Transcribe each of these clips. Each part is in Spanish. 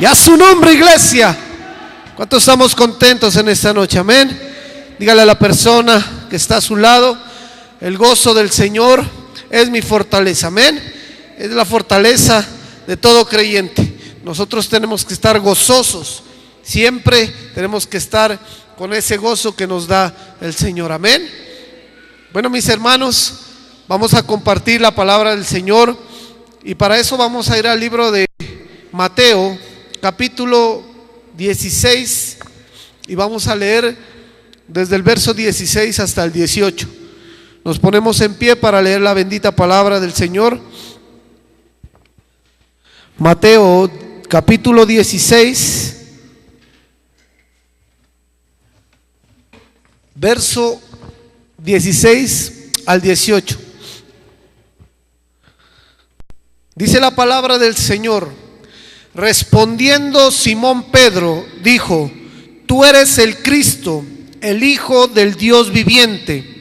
Y a su nombre, iglesia. ¿Cuántos estamos contentos en esta noche? Amén. Dígale a la persona que está a su lado: el gozo del Señor es mi fortaleza. Amén. Es la fortaleza de todo creyente. Nosotros tenemos que estar gozosos. Siempre tenemos que estar con ese gozo que nos da el Señor. Amén. Bueno, mis hermanos, vamos a compartir la palabra del Señor. Y para eso vamos a ir al libro de Mateo, capítulo 16. Y vamos a leer desde el verso 16 hasta el 18. Nos ponemos en pie para leer la bendita palabra del Señor. Mateo, capítulo 16, verso 16 al 18. Dice la palabra del Señor: respondiendo Simón Pedro, dijo: tú eres el Cristo, el Hijo del Dios viviente.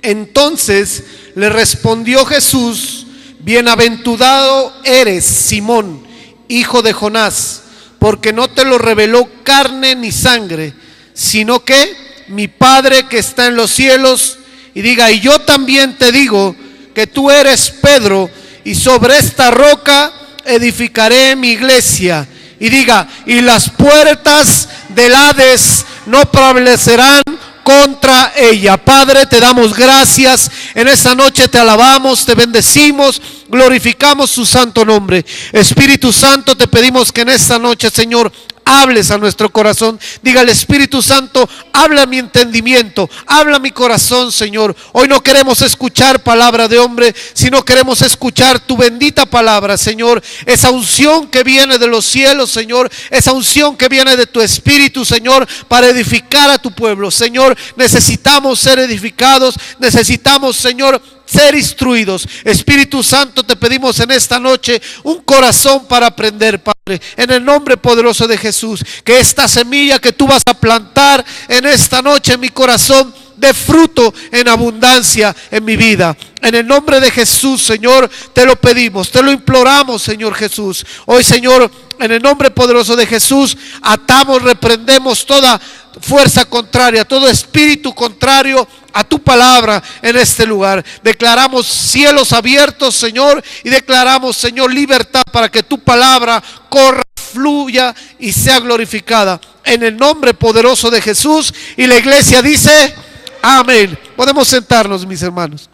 Entonces le respondió Jesús: bienaventurado eres, Simón, hijo de Jonás, porque no te lo reveló carne ni sangre, sino que mi Padre que está en los cielos. Y diga: y yo también te digo que tú eres Pedro, y sobre esta roca edificaré mi iglesia. Y diga: y las puertas del Hades no prevalecerán contra ella. Padre, te damos gracias en esta noche, te alabamos, te bendecimos, glorificamos su santo nombre. Espíritu Santo, te pedimos que en esta noche, Señor, hables a nuestro corazón. Diga al Espíritu Santo: habla mi entendimiento, habla mi corazón, Señor. Hoy no queremos escuchar palabra de hombre, sino queremos escuchar tu bendita palabra, Señor. Esa unción que viene de los cielos, Señor, esa unción que viene de tu Espíritu, Señor, para edificar a tu pueblo. Señor, necesitamos ser edificados, necesitamos, Señor, ser instruidos. Espíritu Santo, te pedimos en esta noche un corazón para aprender, Padre, en el nombre poderoso de Jesús. Que esta semilla que tú vas a plantar en esta noche en mi corazón dé fruto en abundancia en mi vida. En el nombre de Jesús, Señor, te lo pedimos, te lo imploramos, Señor Jesús. Hoy, Señor, en el nombre poderoso de Jesús, atamos, reprendemos toda fuerza contraria, todo espíritu contrario a tu palabra en este lugar. Declaramos cielos abiertos, Señor, y declaramos, Señor, libertad para que tu palabra corra, fluya y sea glorificada en el nombre poderoso de Jesús. Y la iglesia dice: amén. Podemos sentarnos, mis hermanos.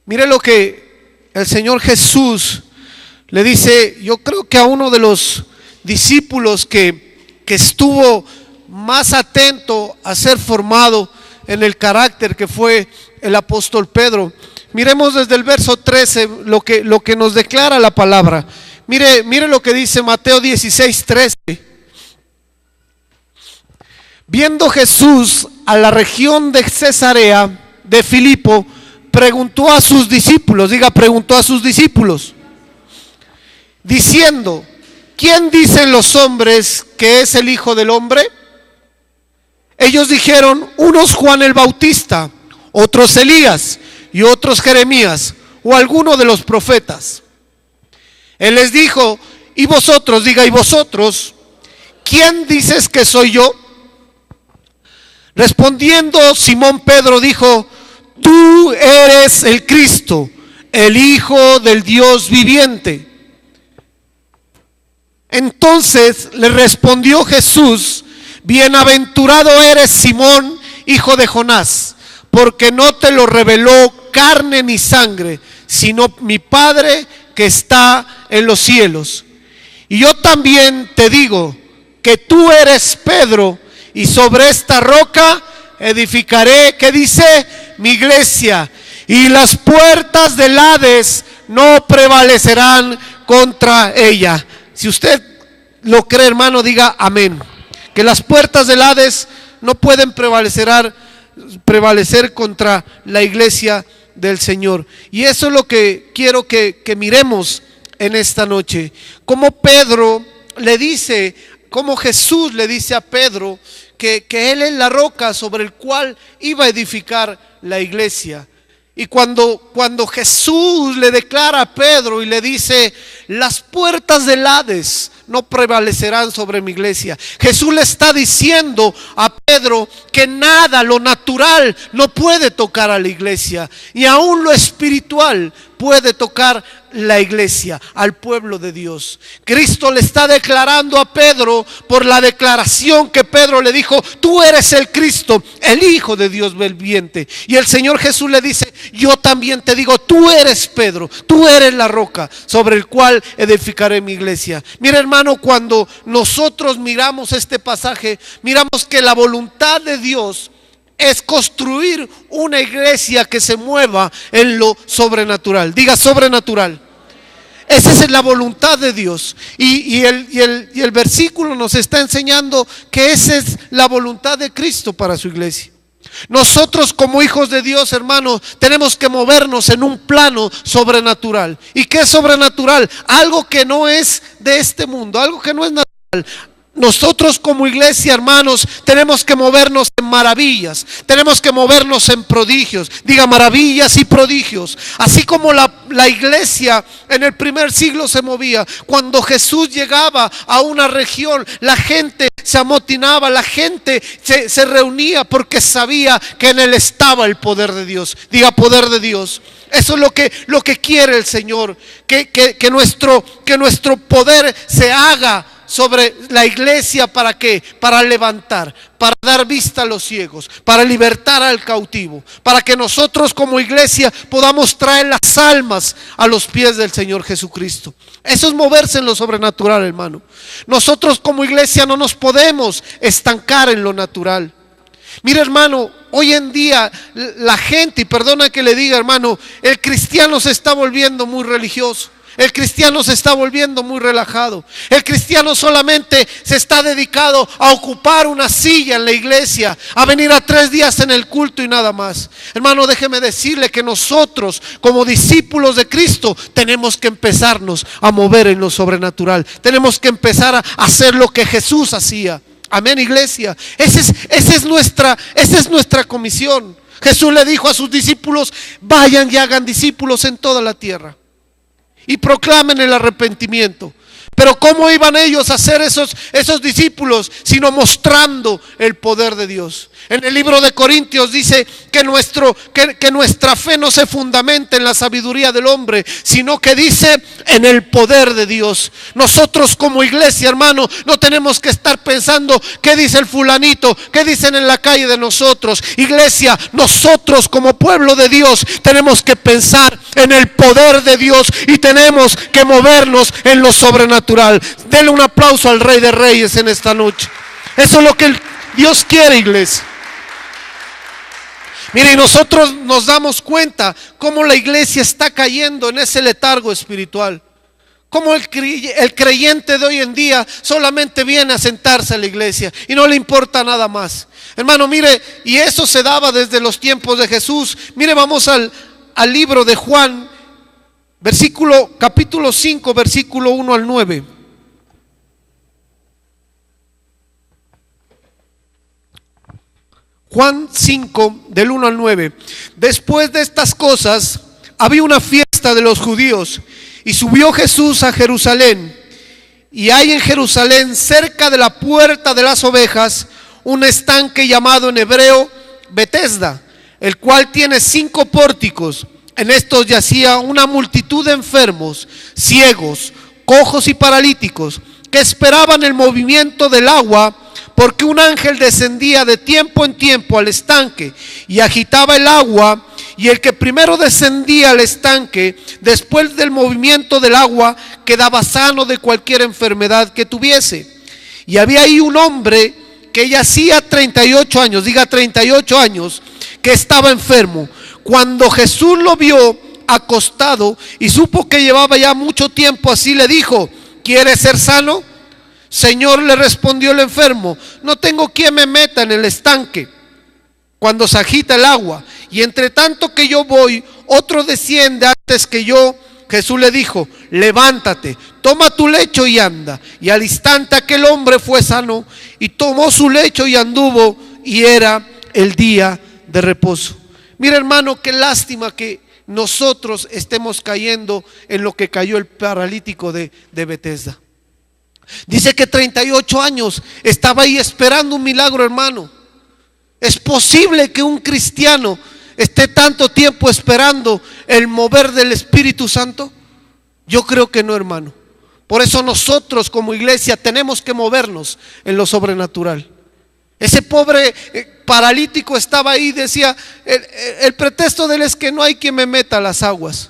Mire lo que el Señor Jesús le dice, yo creo que a uno de los discípulos que estuvo más atento a ser formado en el carácter, que fue el apóstol Pedro. Miremos desde el verso 13 lo que nos declara la palabra. Mire lo que dice Mateo 16, 13. Viendo Jesús a la región de Cesarea de Filipo, preguntó a sus discípulos, preguntó a sus discípulos, diciendo: ¿quién dicen los hombres que es el Hijo del Hombre? Ellos dijeron: unos Juan el Bautista, otros Elías, y otros Jeremías, o alguno de los profetas. Él les dijo: ¿y vosotros? ¿y vosotros? ¿Quién dices que soy yo? Respondiendo Simón Pedro dijo: tú eres el Cristo, el Hijo del Dios viviente. Entonces le respondió Jesús: bienaventurado eres, Simón, hijo de Jonás, porque no te lo reveló carne ni sangre, sino mi Padre que está en los cielos. Y yo también te digo que tú eres Pedro, y sobre esta roca edificaré, ¿qué dice? Mi iglesia, y las puertas del Hades no prevalecerán contra ella. Si usted lo cree, hermano, diga amén. Que las puertas del Hades no pueden prevalecer contra la iglesia del Señor. Y eso es lo que quiero que miremos en esta noche. Como Pedro le dice, como Jesús le dice a Pedro que él es la roca sobre el cual iba a edificar la iglesia. Y cuando Jesús le declara a Pedro y le dice: las puertas del Hades no prevalecerán sobre mi iglesia, Jesús le está diciendo a Pedro que nada, lo natural, no puede tocar a la iglesia, y aún lo espiritual puede tocar la iglesia, al pueblo de Dios. Cristo le está declarando a Pedro por la declaración que Pedro le dijo: tú eres el Cristo, el Hijo de Dios viviente. Y el Señor Jesús le dice: yo también te digo, tú eres Pedro, tú eres la roca sobre el cual edificaré mi iglesia. Mira, hermano, cuando nosotros miramos este pasaje, miramos que la voluntad de Dios es construir una iglesia que se mueva en lo sobrenatural. Diga: sobrenatural. Esa es la voluntad de Dios. Y el versículo nos está enseñando que esa es la voluntad de Cristo para su iglesia. Nosotros como hijos de Dios, hermanos, tenemos que movernos en un plano sobrenatural. ¿Y qué es sobrenatural? Algo que no es de este mundo, algo que no es natural. Nosotros como iglesia, hermanos, tenemos que movernos en maravillas, tenemos que movernos en prodigios. Diga: maravillas y prodigios. Así como la iglesia en el primer siglo se movía. Cuando Jesús llegaba a una región, la gente se amotinaba, la gente se reunía porque sabía que en él estaba el poder de Dios. Diga: poder de Dios. Eso es lo que quiere el Señor, que nuestro poder se haga sobre la iglesia. ¿Para qué? Para levantar, para dar vista a los ciegos, para libertar al cautivo, para que nosotros como iglesia podamos traer las almas a los pies del Señor Jesucristo. Eso es moverse en lo sobrenatural, hermano. Nosotros como iglesia no nos podemos estancar en lo natural. Mira, hermano, hoy en día la gente, y perdona que le diga, hermano, el cristiano se está volviendo muy religioso. El cristiano se está volviendo muy relajado. El cristiano solamente se está dedicado a ocupar una silla en la iglesia, a venir a 3 días en el culto y nada más. Hermano, déjeme decirle que nosotros como discípulos de Cristo tenemos que empezarnos a mover en lo sobrenatural. Tenemos que empezar a hacer lo que Jesús hacía. Amén, iglesia. Esa es nuestra comisión. Jesús le dijo a sus discípulos: vayan y hagan discípulos en toda la tierra y proclamen el arrepentimiento. Pero ¿cómo iban ellos a hacer esos discípulos? Sino mostrando el poder de Dios. En el libro de Corintios dice que nuestra fe no se fundamenta en la sabiduría del hombre, sino que dice en el poder de Dios. Nosotros como iglesia, hermano, no tenemos que estar pensando qué dice el fulanito, qué dicen en la calle de nosotros. Iglesia, nosotros como pueblo de Dios tenemos que pensar en el poder de Dios y tenemos que movernos en lo sobrenatural. Denle un aplauso al Rey de Reyes en esta noche. Eso es lo que Dios quiere, iglesia. Mire, y nosotros nos damos cuenta cómo la iglesia está cayendo en ese letargo espiritual. Cómo el creyente de hoy en día solamente viene a sentarse a la iglesia y no le importa nada más. Hermano, mire, y eso se daba desde los tiempos de Jesús. Mire, vamos al libro de Juan, capítulo 5, versículo 1 al 9. Juan 5, del 1 al 9. Después de estas cosas, había una fiesta de los judíos, y subió Jesús a Jerusalén. Y hay en Jerusalén, cerca de la puerta de las ovejas, un estanque llamado en hebreo Betesda, el cual tiene 5 pórticos. En estos yacía una multitud de enfermos, ciegos, cojos y paralíticos, que esperaban el movimiento del agua, porque un ángel descendía de tiempo en tiempo al estanque y agitaba el agua, y el que primero descendía al estanque, después del movimiento del agua, quedaba sano de cualquier enfermedad que tuviese. Y había ahí un hombre que yacía 38 años, diga 38 años, que estaba enfermo. Cuando Jesús lo vio acostado y supo que llevaba ya mucho tiempo así, le dijo: ¿quieres ser sano? Señor, le respondió el enfermo, no tengo quien me meta en el estanque cuando se agita el agua, y entre tanto que yo voy, otro desciende antes que yo. Jesús le dijo: levántate, toma tu lecho y anda. Y al instante aquel hombre fue sano y tomó su lecho y anduvo, y era el día de reposo. Mira, hermano, qué lástima que nosotros estemos cayendo en lo que cayó el paralítico de Betesda. Dice que 38 años estaba ahí esperando un milagro, hermano. ¿Es posible que un cristiano esté tanto tiempo esperando el mover del Espíritu Santo? Yo creo que no, hermano. Por eso nosotros como iglesia tenemos que movernos en lo sobrenatural. Ese pobre paralítico estaba ahí, decía, el pretexto de él es que no hay quien me meta a las aguas.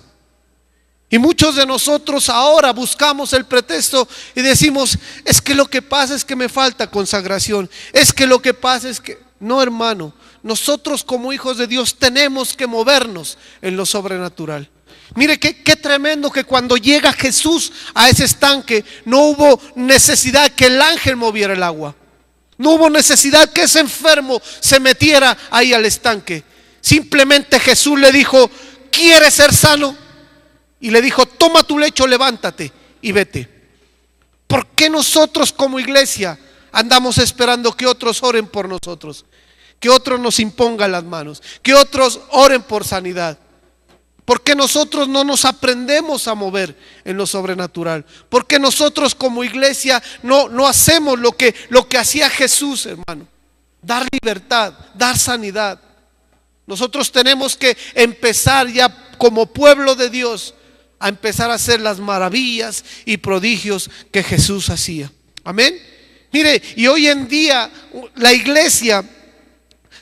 Y muchos de nosotros ahora buscamos el pretexto y decimos, es que lo que pasa es que me falta consagración, es que lo que pasa es que... No, hermano, nosotros como hijos de Dios tenemos que movernos en lo sobrenatural. Mire qué tremendo que cuando llega Jesús a ese estanque no hubo necesidad que el ángel moviera el agua. No hubo necesidad que ese enfermo se metiera ahí al estanque. Simplemente Jesús le dijo, ¿quieres ser sano? Y le dijo, toma tu lecho, levántate y vete. ¿Por qué nosotros como iglesia andamos esperando que otros oren por nosotros? Que otros nos impongan las manos, que otros oren por sanidad. ¿Por qué nosotros no nos aprendemos a mover en lo sobrenatural? ¿Por qué nosotros como iglesia no hacemos lo que hacía Jesús, hermano? Dar libertad, dar sanidad. Nosotros tenemos que empezar ya como pueblo de Dios a empezar a hacer las maravillas y prodigios que Jesús hacía. Amén. Mire, y hoy en día la iglesia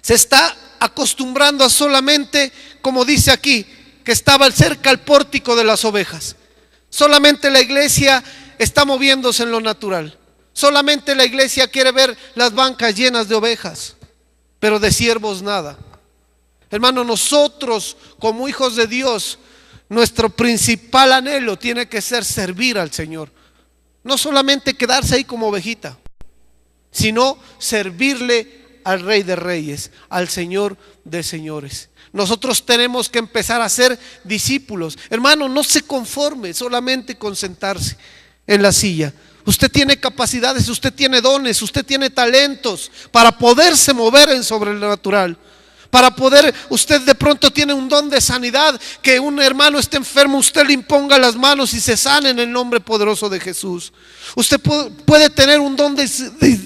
se está acostumbrando a solamente, como dice aquí, que estaba cerca al pórtico de las ovejas. Solamente la iglesia está moviéndose en lo natural. Solamente la iglesia quiere ver las bancas llenas de ovejas, pero de siervos nada. Hermano, nosotros como hijos de Dios, nuestro principal anhelo tiene que ser servir al Señor. No solamente quedarse ahí como ovejita, sino servirle al Rey de Reyes, al Señor de Señores. Nosotros tenemos que empezar a ser discípulos. Hermano, no se conforme solamente con sentarse en la silla. Usted tiene capacidades, usted tiene dones, usted tiene talentos para poderse mover en sobrenatural. Para poder, usted de pronto tiene un don de sanidad, que un hermano esté enfermo, usted le imponga las manos y se sane en el nombre poderoso de Jesús. Usted puede tener un don de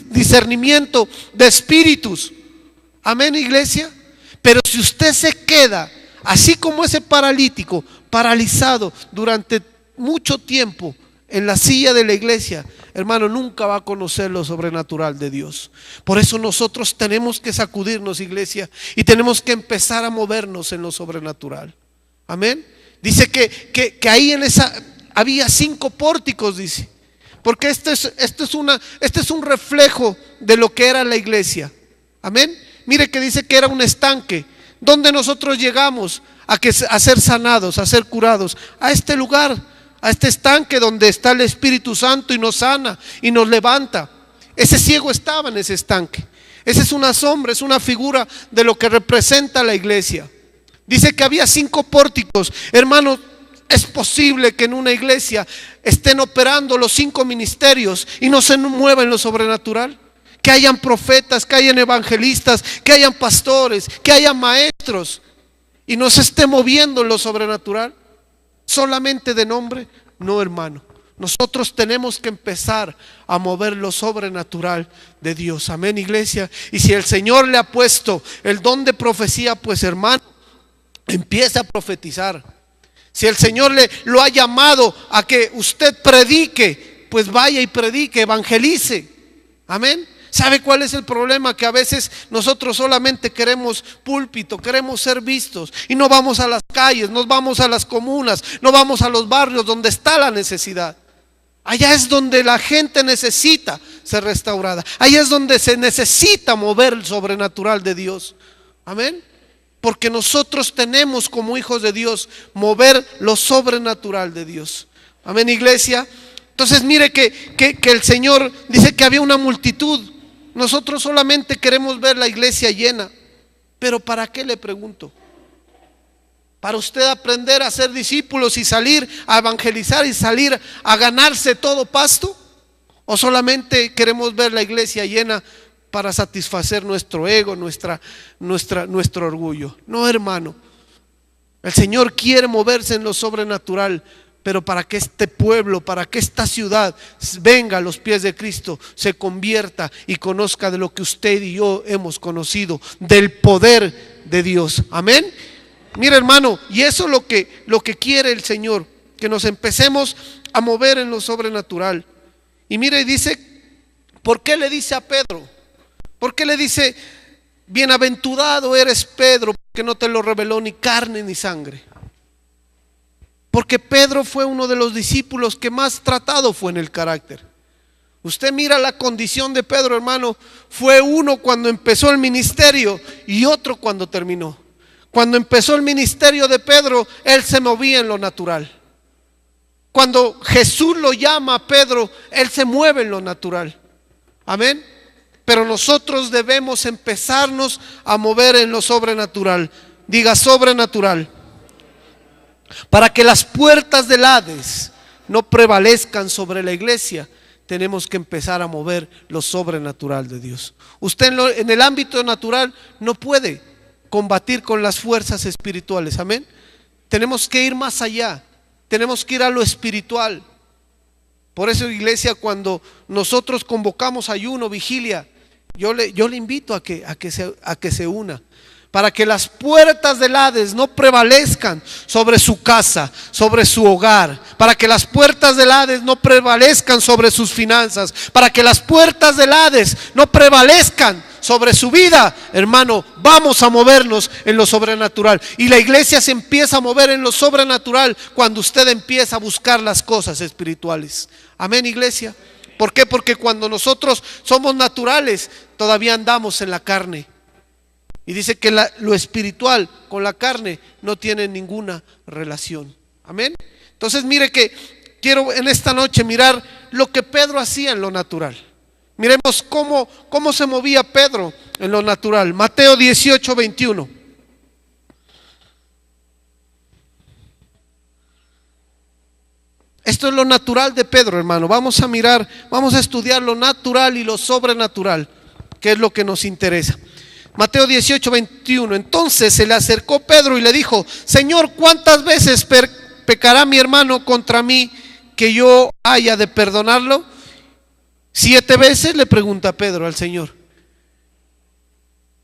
discernimiento de espíritus. Amén, iglesia. Pero si usted se queda así como ese paralítico, paralizado durante mucho tiempo en la silla de la iglesia, hermano, nunca va a conocer lo sobrenatural de Dios. Por eso nosotros tenemos que sacudirnos, iglesia, y tenemos que empezar a movernos en lo sobrenatural. Amén. Dice que ahí en esa había 5 pórticos, dice, porque este es un reflejo de lo que era la iglesia. Amén. Mire que dice que era un estanque donde nosotros llegamos a ser sanados, a ser curados, a este lugar, a este estanque donde está el Espíritu Santo y nos sana y nos levanta. Ese ciego estaba en ese estanque. Esa es una sombra, es una figura de lo que representa la iglesia. Dice que había 5 pórticos. Hermanos, es posible que en una iglesia estén operando los 5 ministerios y no se mueva en lo sobrenatural. Que hayan profetas, que hayan evangelistas, que hayan pastores, que hayan maestros y no se esté moviendo en lo sobrenatural. Solamente de nombre, no, hermano. Nosotros tenemos que empezar a mover lo sobrenatural de Dios. Amén, iglesia. Y si el Señor le ha puesto el don de profecía, pues hermano, empieza a profetizar. Si el Señor lo ha llamado a que usted predique, pues vaya y predique, evangelice. Amén. ¿Sabe cuál es el problema? Que a veces nosotros solamente queremos púlpito, queremos ser vistos y no vamos a las calles, no vamos a las comunas, no vamos a los barrios donde está la necesidad. Allá es donde la gente necesita ser restaurada. Allá es donde se necesita mover el sobrenatural de Dios. Amén. Porque nosotros tenemos como hijos de Dios mover lo sobrenatural de Dios. Amén, iglesia. Entonces mire que el Señor dice que había una multitud. Nosotros solamente queremos ver la iglesia llena. ¿Pero para qué, le pregunto? ¿Para usted aprender a ser discípulos y salir a evangelizar y salir a ganarse todo pasto? ¿O solamente queremos ver la iglesia llena para satisfacer nuestro ego, nuestro orgullo. No, hermano. El Señor quiere moverse en lo sobrenatural, pero para que este pueblo, para que esta ciudad venga a los pies de Cristo, se convierta y conozca de lo que usted y yo hemos conocido, del poder de Dios. Amén. Mira, hermano, y eso es lo que quiere el Señor, que nos empecemos a mover en lo sobrenatural. Y mira, y dice, ¿por qué le dice a Pedro? ¿Por qué le dice, bienaventurado eres Pedro, porque no te lo reveló ni carne ni sangre? Porque Pedro fue uno de los discípulos que más tratado fue en el carácter. Usted mira la condición de Pedro, hermano. Fue uno cuando empezó el ministerio y otro cuando terminó. Cuando empezó el ministerio de Pedro, él se movía en lo natural. Cuando Jesús lo llama a Pedro, él se mueve en lo natural. Amén. Pero nosotros debemos empezarnos a mover en lo sobrenatural. Diga sobrenatural. Para que las puertas del Hades no prevalezcan sobre la iglesia, tenemos que empezar a mover lo sobrenatural de Dios. Usted en el ámbito natural no puede combatir con las fuerzas espirituales. Amén. Tenemos que ir más allá. Tenemos que ir a lo espiritual. Por eso, iglesia, cuando nosotros convocamos ayuno, vigilia, yo le invito a que se una, para que las puertas del Hades no prevalezcan sobre su casa, sobre su hogar, para que las puertas del Hades no prevalezcan sobre sus finanzas, para que las puertas del Hades no prevalezcan sobre su vida. Hermano, vamos a movernos en lo sobrenatural. Y la iglesia se empieza a mover en lo sobrenatural cuando usted empieza a buscar las cosas espirituales. Amén, iglesia. ¿Por qué? Porque cuando nosotros somos naturales, todavía andamos en la carne. Y dice que lo espiritual con la carne no tiene ninguna relación. Amén. Entonces mire que quiero en esta noche mirar lo que Pedro hacía en lo natural. Miremos cómo se movía Pedro en lo natural. Mateo 18, 21. Esto es lo natural de Pedro, hermano. Vamos a mirar, vamos a estudiar lo natural y lo sobrenatural, que es lo que nos interesa. Mateo 18, 21. Entonces se le acercó Pedro y le dijo: Señor, ¿cuántas veces pecará mi hermano contra mí que yo haya de perdonarlo? 7 veces, le pregunta Pedro al Señor.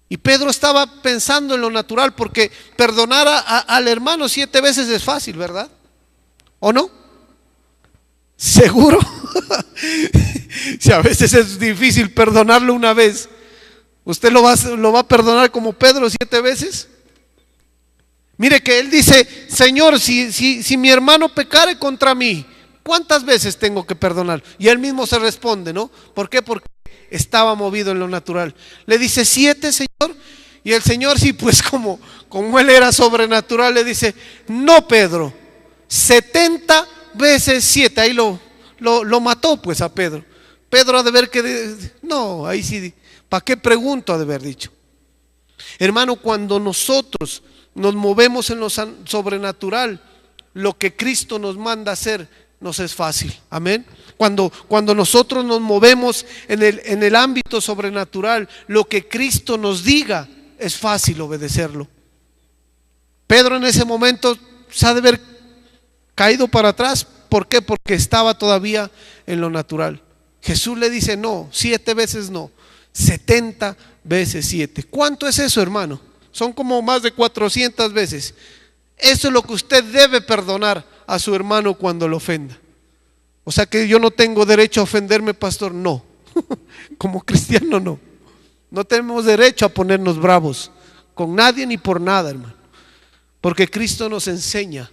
Y Pedro estaba pensando en lo natural, porque perdonar al hermano 7 veces es fácil, ¿verdad? ¿O no? ¿Seguro? Si a veces es difícil perdonarlo una vez, ¿usted lo va a perdonar como Pedro 7 veces? Mire que él dice: Señor, si mi hermano pecare contra mí, ¿cuántas veces tengo que perdonar? Y él mismo se responde, ¿no? ¿Por qué? Porque estaba movido en lo natural. Le dice: 7, Señor. Y el Señor, sí, pues como él era sobrenatural, le dice: no, Pedro, 70 veces 7. Ahí lo mató pues a Pedro. Pedro ha de ver que no, ahí sí, ¿para qué pregunto? Ha de haber dicho. Hermano, cuando nosotros nos movemos en lo sobrenatural, lo que Cristo nos manda hacer nos es fácil. Amén. Cuando nosotros nos movemos en el ámbito sobrenatural, lo que Cristo nos diga es fácil obedecerlo. Pedro en ese momento se ha de haber caído para atrás. ¿Por qué? Porque estaba todavía en lo natural. Jesús le dice: no, 7 veces no, 70 veces 7. ¿Cuánto es eso, hermano? Son como más de 400 veces. Eso es lo que usted debe perdonar a su hermano cuando lo ofenda. O sea que yo no tengo derecho a ofenderme, pastor. No, como cristiano no. No tenemos derecho a ponernos bravos con nadie ni por nada, hermano. Porque Cristo nos enseña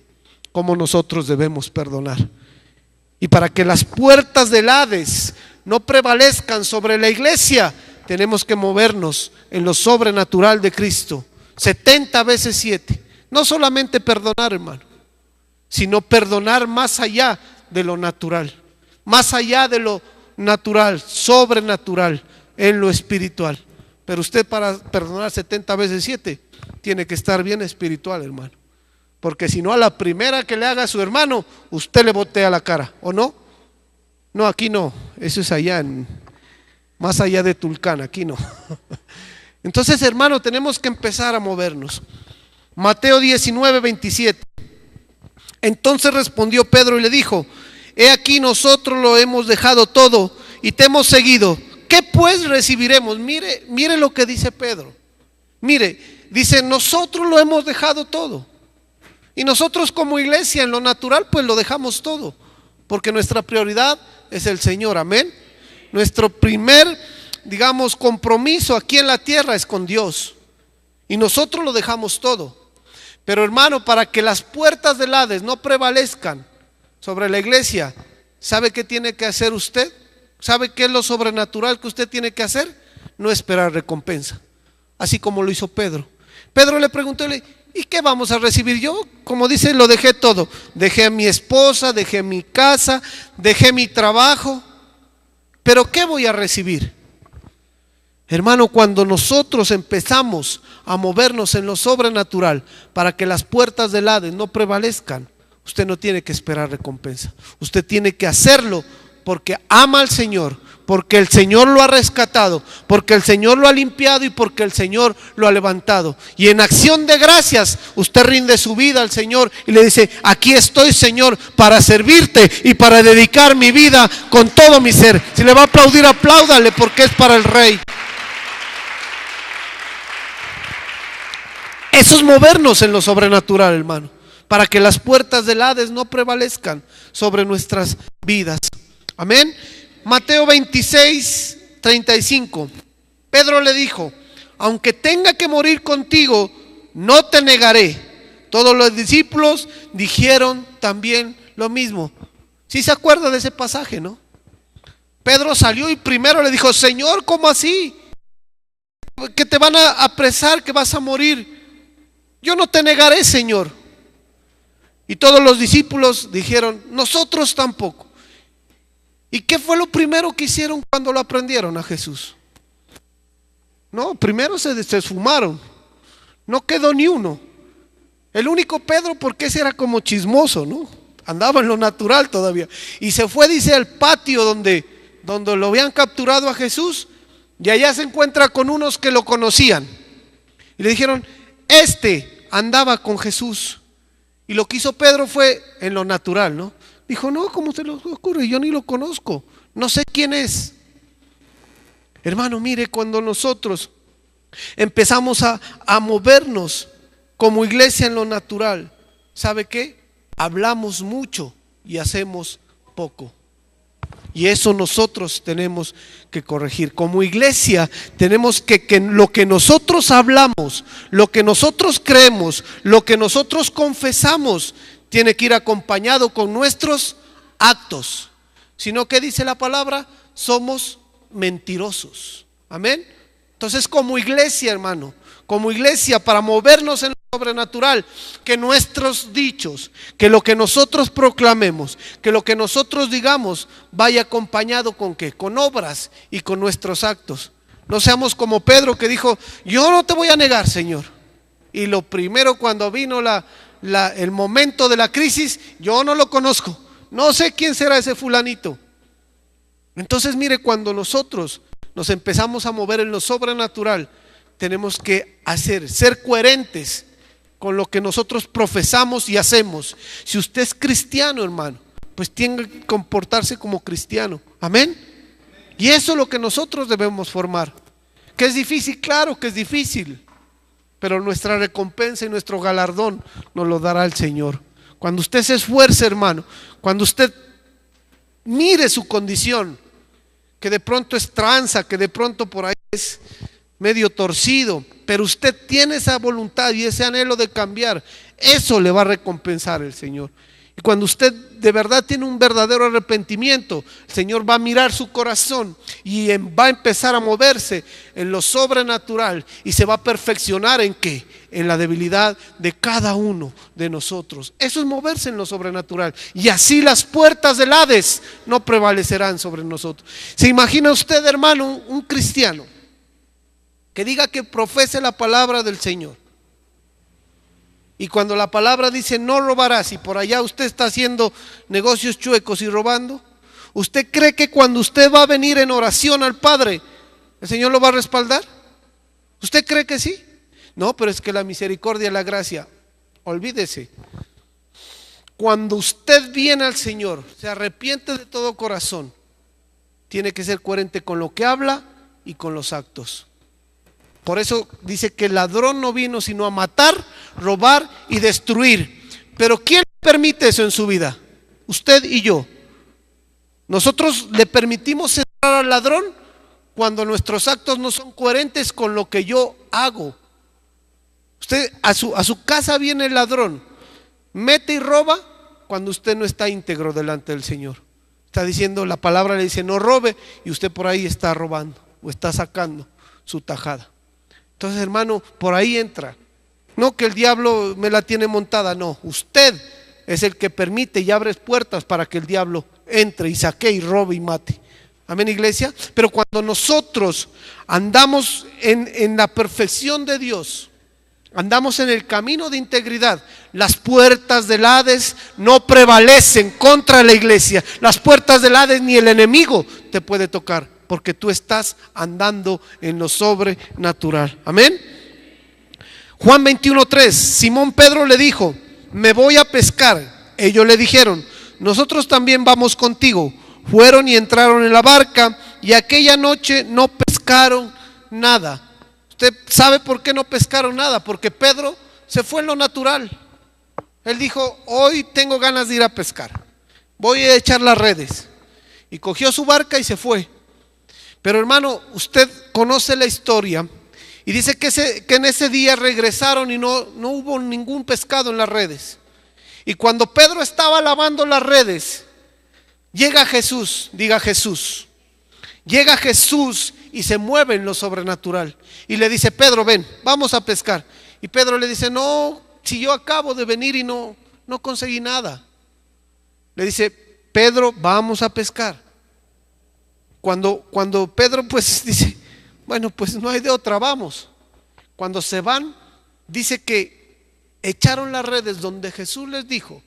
cómo nosotros debemos perdonar. Y para que las puertas del Hades no prevalezcan sobre la iglesia, tenemos que movernos en lo sobrenatural de Cristo. 70 veces 7. No solamente perdonar, hermano, sino perdonar más allá de lo natural, más allá de lo natural, sobrenatural, en lo espiritual. Pero usted, para perdonar 70 veces 7, tiene que estar bien espiritual, hermano. Porque si no, a la primera que le haga a su hermano, usted le botea la cara, ¿o no? No, aquí no, eso es allá más allá de Tulcán, aquí no. Entonces, hermano, tenemos que empezar a movernos. Mateo 19:27. Entonces respondió Pedro y le dijo: he aquí, nosotros lo hemos dejado todo y te hemos seguido. ¿Qué pues recibiremos? Mire lo que dice Pedro. Mire, dice: nosotros lo hemos dejado todo. Y nosotros como iglesia en lo natural pues lo dejamos todo, porque nuestra prioridad es el Señor, amén. Nuestro primer, digamos, compromiso aquí en la tierra es con Dios, y nosotros lo dejamos todo. Pero hermano, para que las puertas del Hades no prevalezcan sobre la iglesia, ¿sabe qué tiene que hacer usted? ¿Sabe qué es lo sobrenatural que usted tiene que hacer? No esperar recompensa, así como lo hizo Pedro. Pedro le preguntó: ¿y qué vamos a recibir? Yo, como dice, lo dejé todo. Dejé a mi esposa, dejé mi casa, dejé mi trabajo. ¿Pero qué voy a recibir? Hermano, cuando nosotros empezamos a movernos en lo sobrenatural para que las puertas del Hades no prevalezcan, usted no tiene que esperar recompensa. Usted tiene que hacerlo porque ama al Señor, porque el Señor lo ha rescatado, porque el Señor lo ha limpiado y porque el Señor lo ha levantado. Y en acción de gracias usted rinde su vida al Señor y le dice: aquí estoy, Señor, para servirte y para dedicar mi vida con todo mi ser. Si le va a aplaudir, apláudale, porque es para el Rey. Eso es movernos en lo sobrenatural, hermano, para que las puertas del Hades no prevalezcan sobre nuestras vidas. Amén. Mateo 26:35. Pedro le dijo: aunque tenga que morir contigo, no te negaré. Todos los discípulos dijeron también lo mismo. ¿Sí se acuerda de ese pasaje, no? Pedro salió y primero le dijo: Señor, ¿cómo así? Que te van a apresar, que vas a morir. Yo no te negaré, Señor. Y todos los discípulos dijeron: nosotros tampoco. ¿Y qué fue lo primero que hicieron cuando lo aprendieron a Jesús? No, primero se esfumaron. No quedó ni uno. El único Pedro, porque ese era como chismoso, ¿no? Andaba en lo natural todavía. Y se fue, dice, al patio donde lo habían capturado a Jesús. Y allá se encuentra con unos que lo conocían. Y le dijeron: este andaba con Jesús. Y lo que hizo Pedro fue en lo natural, ¿no? Dijo: no, ¿cómo se les ocurre? Yo ni lo conozco, no sé quién es. Hermano, mire, cuando nosotros empezamos a movernos como iglesia en lo natural, ¿sabe qué? Hablamos mucho y hacemos poco. Y eso nosotros tenemos que corregir. Como iglesia tenemos que lo que nosotros hablamos, lo que nosotros creemos, lo que nosotros confesamos, tiene que ir acompañado con nuestros actos. Sino que dice la palabra: somos mentirosos. Amén. Entonces, como iglesia, hermano, como iglesia, para movernos en lo sobrenatural, que nuestros dichos, que lo que nosotros proclamemos, que lo que nosotros digamos vaya acompañado ¿con qué? Con obras y con nuestros actos. No seamos como Pedro, que dijo: yo no te voy a negar, Señor. Y lo primero, cuando vino el momento de la crisis: yo no lo conozco, no sé quién será ese fulanito. Entonces, mire, cuando nosotros nos empezamos a mover en lo sobrenatural, tenemos que ser coherentes con lo que nosotros profesamos y hacemos. Si usted es cristiano, hermano, pues tiene que comportarse como cristiano. Amén. Y eso es lo que nosotros debemos formar. ¿Que es difícil? Claro que es difícil, pero nuestra recompensa y nuestro galardón nos lo dará el Señor. Cuando usted se esfuerce, hermano, cuando usted mire su condición, que de pronto es tranza, que de pronto por ahí es medio torcido, pero usted tiene esa voluntad y ese anhelo de cambiar, eso le va a recompensar el Señor. Y cuando usted de verdad tiene un verdadero arrepentimiento, el Señor va a mirar su corazón y va a empezar a moverse en lo sobrenatural y se va a perfeccionar ¿en qué? En la debilidad de cada uno de nosotros. Eso es moverse en lo sobrenatural. Y así las puertas del Hades no prevalecerán sobre nosotros. ¿Se imagina usted, hermano, un cristiano que diga que profese la palabra del Señor? Y cuando la palabra dice: no robarás, y por allá usted está haciendo negocios chuecos y robando. ¿Usted cree que cuando usted va a venir en oración al Padre, el Señor lo va a respaldar? ¿Usted cree que sí? No, pero es que la misericordia, la gracia, olvídese. Cuando usted viene al Señor, se arrepiente de todo corazón, tiene que ser coherente con lo que habla y con los actos. Por eso dice que el ladrón no vino sino a matar, robar y destruir. Pero ¿quién permite eso en su vida? Usted y yo. Nosotros le permitimos entrar al ladrón cuando nuestros actos no son coherentes con lo que yo hago. Usted a su casa viene el ladrón, mete y roba cuando usted no está íntegro delante del Señor. Está diciendo, la palabra le dice no robe, y usted por ahí está robando o está sacando su tajada. Entonces, hermano, por ahí entra. No que el diablo me la tiene montada, no, usted es el que permite y abre puertas para que el diablo entre y saque y robe y mate. Amén, iglesia. Pero cuando nosotros andamos en la perfección de Dios, andamos en el camino de integridad, las puertas del Hades no prevalecen contra la iglesia. Las puertas del Hades ni el enemigo te puede tocar, porque tú estás andando en lo sobrenatural. Amén. Juan 21:3, Simón Pedro le dijo, me voy a pescar. Ellos le dijeron, nosotros también vamos contigo. Fueron y entraron en la barca, y aquella noche no pescaron nada. ¿Usted sabe por qué no pescaron nada? Porque Pedro se fue en lo natural. Él dijo, hoy tengo ganas de ir a pescar, voy a echar las redes. Y cogió su barca y se fue. Pero hermano, usted conoce la historia y dice que en ese día regresaron y no hubo ningún pescado en las redes. Y cuando Pedro estaba lavando las redes, llega Jesús, diga Jesús. Llega Jesús y se mueve en lo sobrenatural. Y le dice, Pedro, ven, vamos a pescar. Y Pedro le dice, no, si yo acabo de venir y no conseguí nada. Le dice, Pedro, vamos a pescar. Cuando Pedro pues dice, bueno, pues no hay de otra, vamos. Cuando se van, dice que echaron las redes donde Jesús les dijo.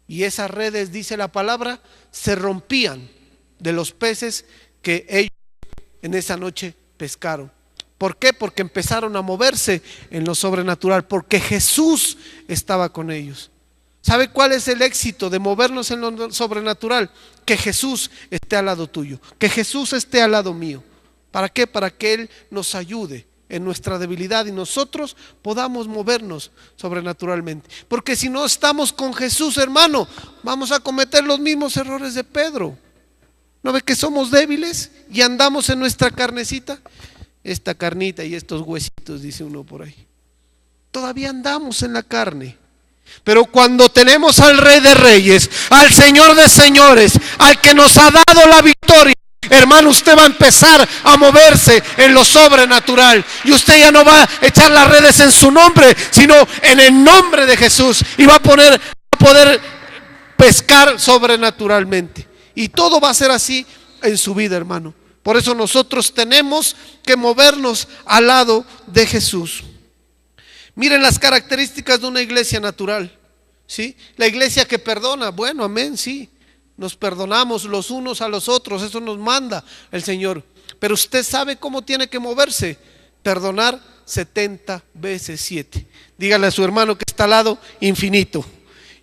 Y esas redes, dice la palabra, se rompían de los peces que ellos en esa noche pescaron. ¿Por qué? Porque empezaron a moverse en lo sobrenatural, porque Jesús estaba con ellos. ¿Sabe cuál es el éxito de movernos en lo sobrenatural? Que Jesús esté al lado tuyo, que Jesús esté al lado mío. ¿Para qué? Para que Él nos ayude en nuestra debilidad y nosotros podamos movernos sobrenaturalmente. Porque si no estamos con Jesús, hermano, vamos a cometer los mismos errores de Pedro. ¿No ve que somos débiles y andamos en nuestra carnecita? Esta carnita y estos huesitos, dice uno por ahí. Todavía andamos en la carne. Pero cuando tenemos al Rey de Reyes, al Señor de Señores, al que nos ha dado la victoria, hermano, usted va a empezar a moverse en lo sobrenatural. Y usted ya no va a echar las redes en su nombre, sino en el nombre de Jesús. Y va a poder pescar sobrenaturalmente. Y todo va a ser así en su vida, hermano. Por eso nosotros tenemos que movernos al lado de Jesús. Miren las características de una iglesia natural, ¿sí? La iglesia que perdona, bueno, amén, sí. Nos perdonamos los unos a los otros, eso nos manda el Señor. Pero usted sabe cómo tiene que moverse. Perdonar 70 veces 7. Dígale a su hermano que está al lado, infinito.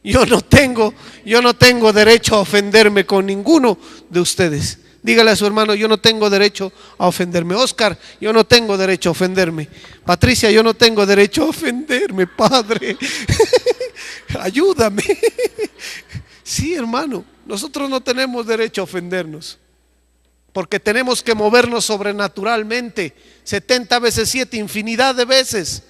Yo no tengo derecho a ofenderme con ninguno de ustedes. Dígale a su hermano, yo no tengo derecho a ofenderme. Oscar, yo no tengo derecho a ofenderme. Patricia, yo no tengo derecho a ofenderme, Padre. Ayúdame. Sí, hermano, nosotros no tenemos derecho a ofendernos, porque tenemos que movernos sobrenaturalmente 70 veces 7, infinidad de veces.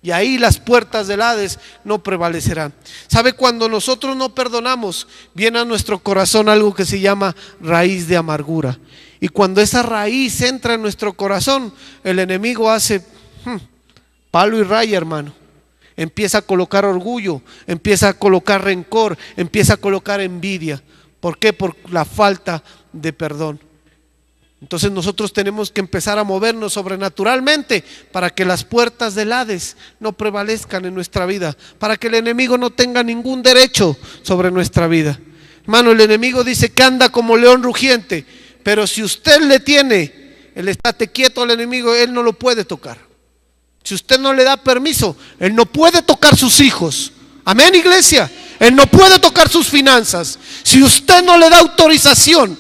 Y ahí las puertas del Hades no prevalecerán. ¿Sabe? Cuando nosotros no perdonamos, viene a nuestro corazón algo que se llama raíz de amargura. Y cuando esa raíz entra en nuestro corazón, el enemigo hace palo y raya, hermano. Empieza a colocar orgullo, empieza a colocar rencor, empieza a colocar envidia. ¿Por qué? Por la falta de perdón. Entonces nosotros tenemos que empezar a movernos sobrenaturalmente para que las puertas del Hades no prevalezcan en nuestra vida, para que el enemigo no tenga ningún derecho sobre nuestra vida. Hermano, el enemigo dice que anda como león rugiente, pero si usted le tiene el estate quieto al enemigo, él no lo puede tocar. Si usted no le da permiso, él no puede tocar sus hijos. Amén, iglesia. Él no puede tocar sus finanzas. Si usted no le da autorización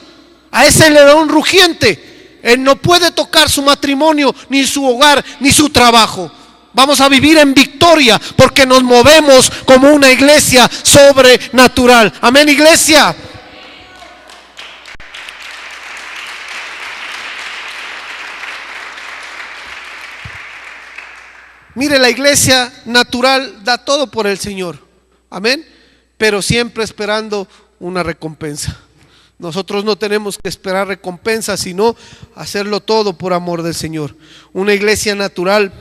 a ese león rugiente, él no puede tocar su matrimonio, ni su hogar, ni su trabajo. Vamos a vivir en victoria porque nos movemos como una iglesia sobrenatural. Amén, iglesia. Mire, la iglesia natural da todo por el Señor, amén, pero siempre esperando una recompensa. Nosotros no tenemos que esperar recompensa, sino hacerlo todo por amor del Señor. Una iglesia natural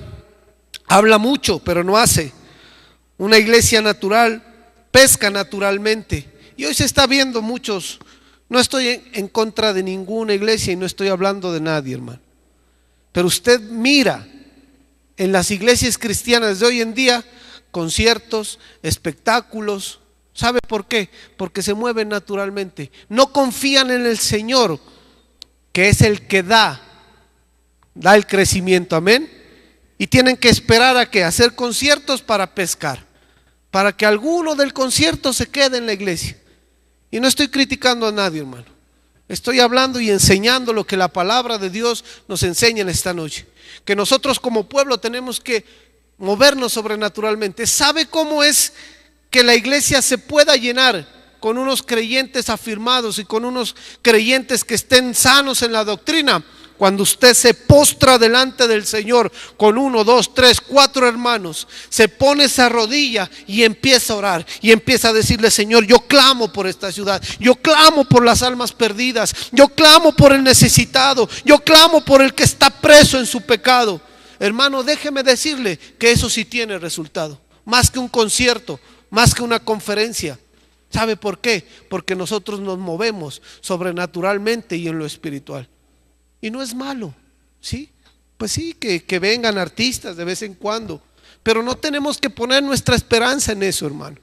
habla mucho, pero no hace. Una iglesia natural pesca naturalmente. Y hoy se está viendo muchos. No estoy en contra de ninguna iglesia y no estoy hablando de nadie, hermano. Pero usted mira en las iglesias cristianas de hoy en día conciertos, espectáculos. ¿Sabe por qué? Porque se mueven naturalmente. No confían en el Señor, que es el que da el crecimiento, amén. Y tienen que esperar a que hacer conciertos para pescar, para que alguno del concierto se quede en la iglesia. Y no estoy criticando a nadie, hermano. Estoy hablando y enseñando lo que la palabra de Dios nos enseña en esta noche. Que nosotros como pueblo tenemos que movernos sobrenaturalmente. ¿Sabe cómo es que la iglesia se pueda llenar con unos creyentes afirmados y con unos creyentes que estén sanos en la doctrina? Cuando usted se postra delante del Señor con 1, 2, 3, 4 hermanos, se pone esa rodilla y empieza a orar y empieza a decirle: Señor, yo clamo por esta ciudad, yo clamo por las almas perdidas, yo clamo por el necesitado, yo clamo por el que está preso en su pecado. Hermano, déjeme decirle que eso sí tiene resultado, más que un concierto, más que una conferencia. ¿Sabe por qué? Porque nosotros nos movemos sobrenaturalmente y en lo espiritual. Y no es malo, ¿sí? Pues sí, que vengan artistas de vez en cuando, pero no tenemos que poner nuestra esperanza en eso, hermano.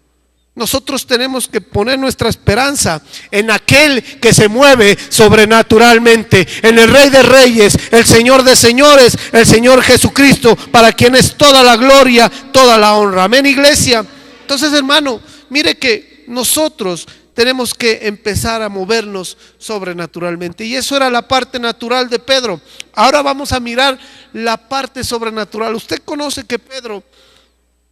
Nosotros tenemos que poner nuestra esperanza en aquel que se mueve sobrenaturalmente, en el Rey de Reyes, el Señor de Señores, el Señor Jesucristo, para quien es toda la gloria, toda la honra. Amén, iglesia. Entonces, hermano, mire que nosotros tenemos que empezar a movernos sobrenaturalmente. Y eso era la parte natural de Pedro. Ahora vamos a mirar la parte sobrenatural. Usted conoce que Pedro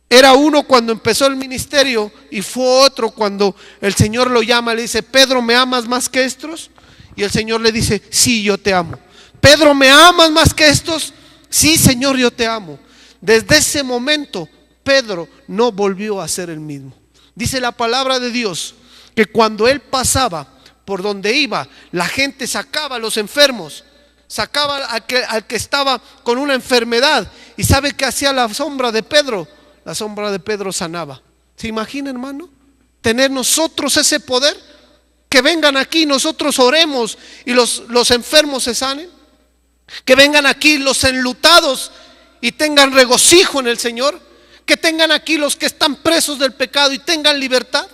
era uno cuando empezó el ministerio y fue otro cuando el Señor lo llama. Le dice: Pedro, ¿me amas más que estos? Y el Señor le dice: sí, yo te amo. Pedro, ¿me amas más que estos? Sí, Señor, yo te amo. Desde ese momento Pedro no volvió a ser el mismo. Dice la palabra de Dios que cuando él pasaba por donde iba, la gente sacaba a los enfermos, sacaba al que estaba con una enfermedad. ¿Y sabe qué hacía la sombra de Pedro? La sombra de Pedro sanaba. ¿Se imagina, hermano? Tener nosotros ese poder, que vengan aquí, nosotros oremos y los enfermos se sanen. Que vengan aquí los enlutados y tengan regocijo en el Señor. Que tengan aquí los que están presos del pecado y tengan libertad.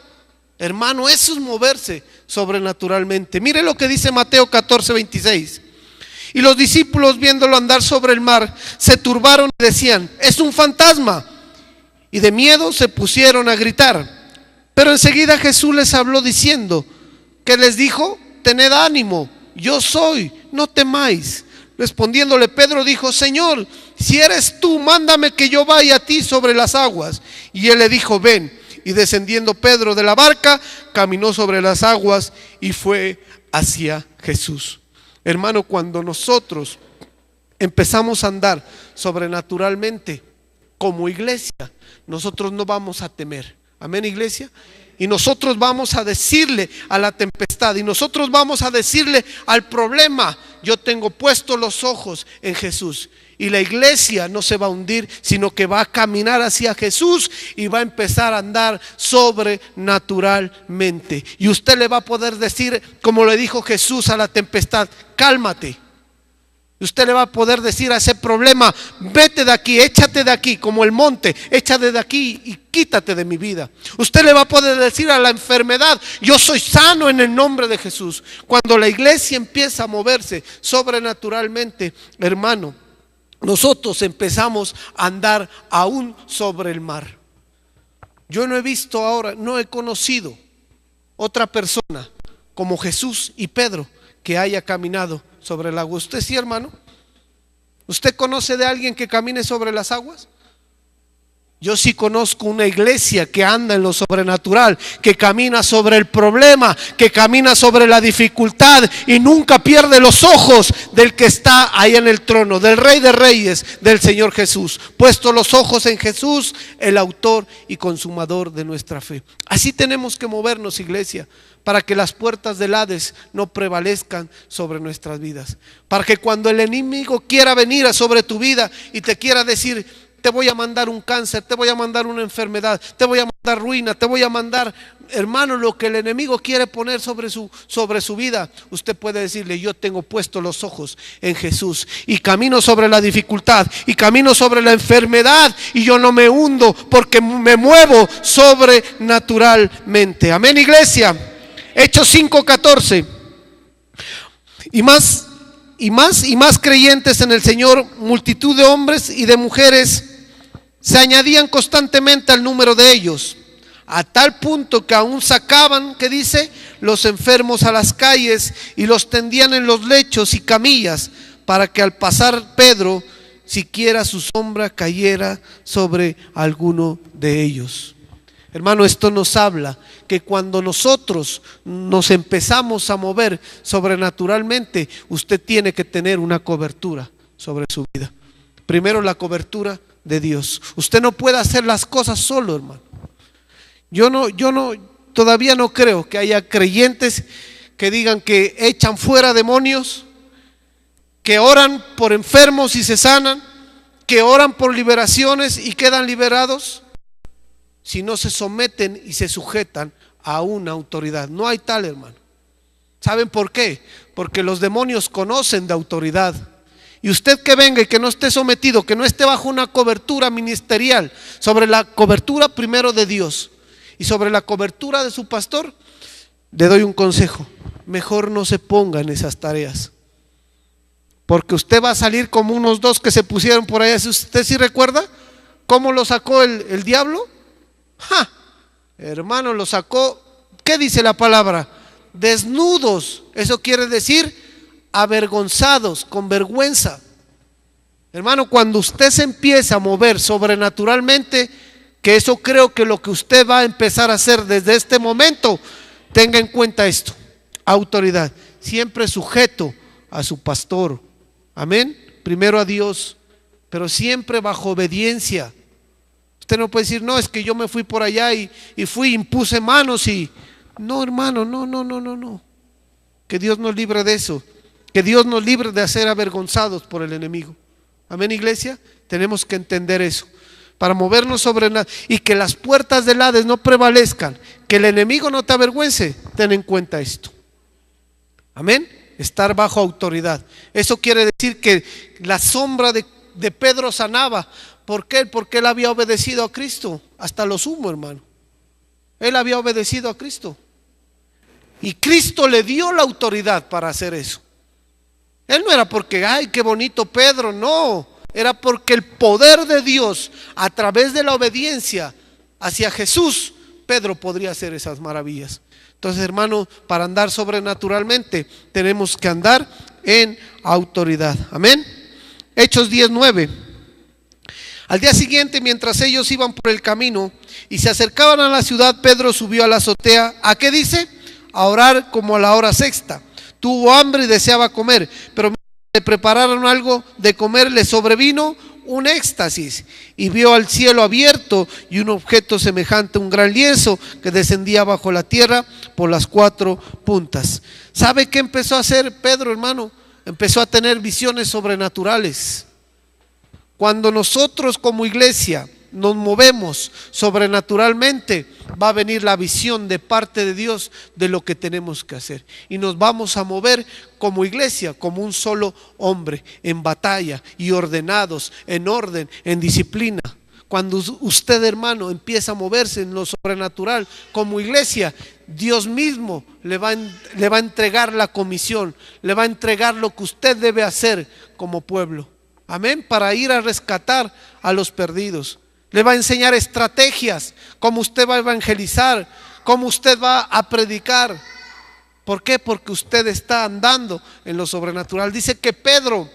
Hermano, eso es moverse sobrenaturalmente. Mire lo que dice Mateo 14, 26. Y los discípulos, viéndolo andar sobre el mar, se turbaron y decían: es un fantasma. Y de miedo se pusieron a gritar. Pero enseguida Jesús les habló diciendo, ¿qué les dijo? Tened ánimo, yo soy, no temáis. Respondiéndole Pedro dijo: Señor, si eres tú, mándame que yo vaya a ti sobre las aguas. Y él le dijo: ven. Y descendiendo Pedro de la barca, caminó sobre las aguas y fue hacia Jesús. Hermano, cuando nosotros empezamos a andar sobrenaturalmente como iglesia, nosotros no vamos a temer. Amén, iglesia. Y nosotros vamos a decirle a la tempestad, y nosotros vamos a decirle al problema: yo tengo puestos los ojos en Jesús. Y la iglesia no se va a hundir, sino que va a caminar hacia Jesús y va a empezar a andar sobrenaturalmente. Y usted le va a poder decir, como le dijo Jesús a la tempestad: cálmate. Usted le va a poder decir a ese problema: vete de aquí, échate de aquí, como el monte, échate de aquí y quítate de mi vida. Usted le va a poder decir a la enfermedad: yo soy sano en el nombre de Jesús. Cuando la iglesia empieza a moverse sobrenaturalmente, hermano, nosotros empezamos a andar aún sobre el mar. Yo no he visto ahora, no he conocido otra persona como Jesús y Pedro que haya caminado sobre el agua. ¿Usted sí, hermano? ¿Usted conoce de alguien que camine sobre las aguas? Yo sí conozco una iglesia que anda en lo sobrenatural, que camina sobre el problema, que camina sobre la dificultad y nunca pierde los ojos del que está ahí en el trono, del Rey de Reyes, del Señor Jesús. Puesto los ojos en Jesús, el autor y consumador de nuestra fe. Así tenemos que movernos, iglesia, para que las puertas del Hades no prevalezcan sobre nuestras vidas. Para que cuando el enemigo quiera venir sobre tu vida y te quiera decir: te voy a mandar un cáncer, te voy a mandar una enfermedad, te voy a mandar ruina, te voy a mandar, hermano, lo que el enemigo quiere poner sobre su vida, usted puede decirle: yo tengo puestos los ojos en Jesús y camino sobre la dificultad y camino sobre la enfermedad, y yo no me hundo porque me muevo sobrenaturalmente. Amén, iglesia. Hechos 5:14. Y más creyentes en el Señor, multitud de hombres y de mujeres se añadían constantemente al número de ellos, a tal punto que aún sacaban, ¿qué dice?, los enfermos a las calles y los tendían en los lechos y camillas, para que al pasar Pedro, siquiera su sombra cayera sobre alguno de ellos. Hermano, esto nos habla que cuando nosotros nos empezamos a mover sobrenaturalmente, usted tiene que tener una cobertura sobre su vida. Primero, la cobertura de Dios. Usted no puede hacer las cosas solo, hermano. Todavía no creo que haya creyentes que digan que echan fuera demonios, que oran por enfermos y se sanan, que oran por liberaciones y quedan liberados, si no se someten y se sujetan a una autoridad. No hay tal, hermano. ¿Saben por qué? Porque los demonios conocen de autoridad. Y usted que venga y que no esté sometido, que no esté bajo una cobertura ministerial, sobre la cobertura primero de Dios y sobre la cobertura de su pastor, le doy un consejo: mejor no se ponga en esas tareas, porque usted va a salir como unos dos que se pusieron por allá. ¿Usted sí recuerda cómo lo sacó el diablo? ¡Ja! Hermano, lo sacó, ¿qué dice la palabra? Desnudos. Eso quiere decir avergonzados, con vergüenza. Hermano, cuando usted se empieza a mover sobrenaturalmente, que eso creo que lo que usted va a empezar a hacer desde este momento, tenga en cuenta esto: autoridad, siempre sujeto a su pastor. Amén. Primero a Dios, pero siempre bajo obediencia. Usted no puede decir: no, es que yo me fui por allá y impuse manos y... No, hermano, no. Que Dios nos libre de eso. Que Dios nos libre de ser avergonzados por el enemigo. Amén, iglesia. Tenemos que entender eso. Para movernos sobre nada y que las puertas del Hades no prevalezcan, que el enemigo no te avergüence, ten en cuenta esto. Amén. Estar bajo autoridad. Eso quiere decir que la sombra de Pedro sanaba. ¿Por qué? Porque él había obedecido a Cristo hasta lo sumo, hermano. Él había obedecido a Cristo y Cristo le dio la autoridad para hacer eso. Él no era porque, ay, qué bonito Pedro, no. Era porque el poder de Dios, a través de la obediencia hacia Jesús, Pedro podría hacer esas maravillas. Entonces, hermano, para andar sobrenaturalmente tenemos que andar en autoridad. Amén. Hechos 10:9. Al día siguiente, mientras ellos iban por el camino y se acercaban a la ciudad, Pedro subió a la azotea. ¿A qué dice? A orar como a la hora sexta. Tuvo hambre y deseaba comer, pero mientras le prepararon algo de comer, le sobrevino un éxtasis y vio al cielo abierto y un objeto semejante a un gran lienzo que descendía bajo la tierra por las cuatro puntas. ¿Sabe qué empezó a hacer Pedro, hermano? Empezó a tener visiones sobrenaturales. Cuando nosotros como iglesia nos movemos sobrenaturalmente, va a venir la visión de parte de Dios de lo que tenemos que hacer. Y nos vamos a mover como iglesia, como un solo hombre, en batalla y ordenados, en orden, en disciplina. Cuando usted, hermano, empieza a moverse en lo sobrenatural como iglesia, Dios mismo le va a entregar la comisión, le va a entregar lo que usted debe hacer como pueblo. Amén, para ir a rescatar a los perdidos. Le va a enseñar estrategias, cómo usted va a evangelizar, cómo usted va a predicar. ¿Por qué? Porque usted está andando en lo sobrenatural. Dice que Pedro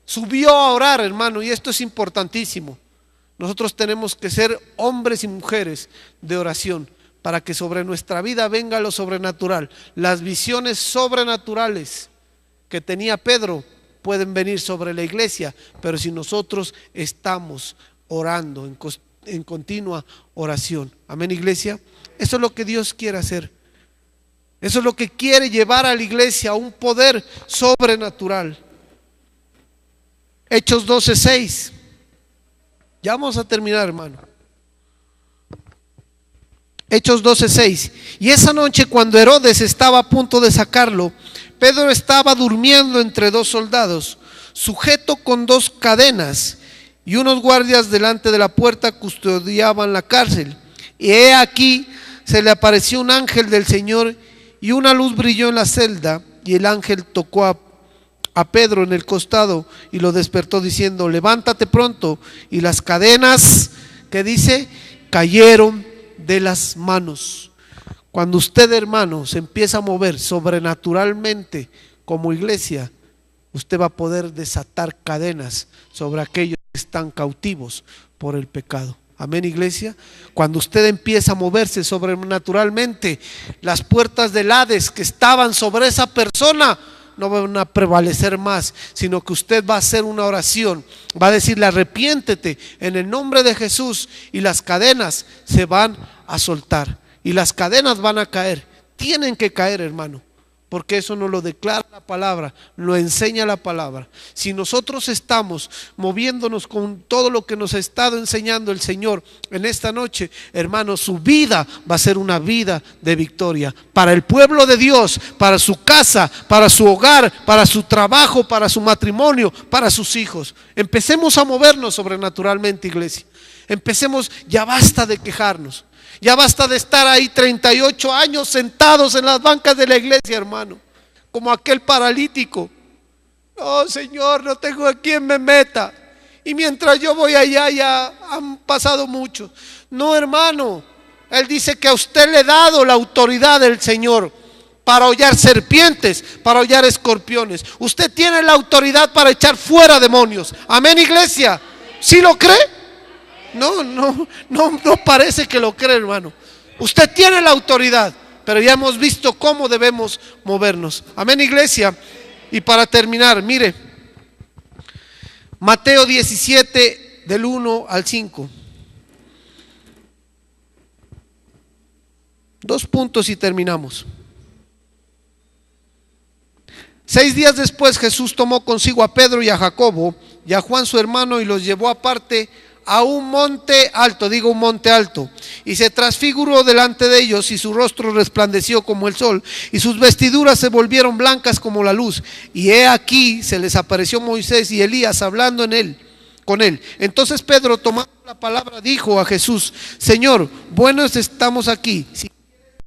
subió a orar, hermano, y esto es importantísimo. Nosotros tenemos que ser hombres y mujeres de oración para que sobre nuestra vida venga lo sobrenatural. Las visiones sobrenaturales que tenía Pedro pueden venir sobre la iglesia, pero si nosotros estamos orando en continua oración. Amén, iglesia. Eso es lo que Dios quiere hacer. Eso es lo que quiere llevar a la iglesia a un poder sobrenatural. Hechos 12:6. Ya vamos a terminar, hermano. Hechos 12:6. Y esa noche, cuando Herodes estaba a punto de sacarlo, Pedro estaba durmiendo entre dos soldados, sujeto con dos cadenas, y unos guardias delante de la puerta custodiaban la cárcel. Y he aquí, se le apareció un ángel del Señor, y una luz brilló en la celda, y el ángel tocó a Pedro en el costado y lo despertó diciendo: levántate pronto. Y las cadenas, que dice, cayeron de las manos. Cuando usted, hermano, se empieza a mover sobrenaturalmente como iglesia, usted va a poder desatar cadenas sobre aquellos que están cautivos por el pecado. Amén, iglesia. Cuando usted empieza a moverse sobrenaturalmente, las puertas del Hades que estaban sobre esa persona no van a prevalecer más, sino que usted va a hacer una oración, va a decirle: arrepiéntete en el nombre de Jesús, y las cadenas se van a soltar y las cadenas van a caer. Tienen que caer, hermano, porque eso nos lo declara la palabra, lo enseña la palabra. Si nosotros estamos moviéndonos con todo lo que nos ha estado enseñando el Señor en esta noche, hermano, su vida va a ser una vida de victoria para el pueblo de Dios, para su casa, para su hogar, para su trabajo, para su matrimonio, para sus hijos. Empecemos a movernos sobrenaturalmente, iglesia. Empecemos, ya basta de quejarnos. Ya basta de estar ahí 38 años sentados en las bancas de la iglesia, hermano, como aquel paralítico. Oh, Señor, no tengo a quien me meta, y mientras yo voy allá ya han pasado muchos. No, hermano, Él dice que a usted le he dado la autoridad del Señor para hollar serpientes, para hollar escorpiones. Usted tiene la autoridad para echar fuera demonios. Amén, iglesia. ¿Sí lo cree? No parece que lo cree, hermano. Usted tiene la autoridad, pero ya hemos visto cómo debemos movernos. Amén, iglesia. Y para terminar, mire, Mateo 17 del 1 al 5. 2 puntos y terminamos. 6 días después, Jesús tomó consigo a Pedro y a Jacobo y a Juan su hermano, y los llevó aparte a un monte alto, digo un monte alto, y se transfiguró delante de ellos, y su rostro resplandeció como el sol, y sus vestiduras se volvieron blancas como la luz. Y he aquí, se les apareció Moisés y Elías hablando con él. Entonces Pedro, tomando la palabra, dijo a Jesús: Señor, buenos estamos aquí. Si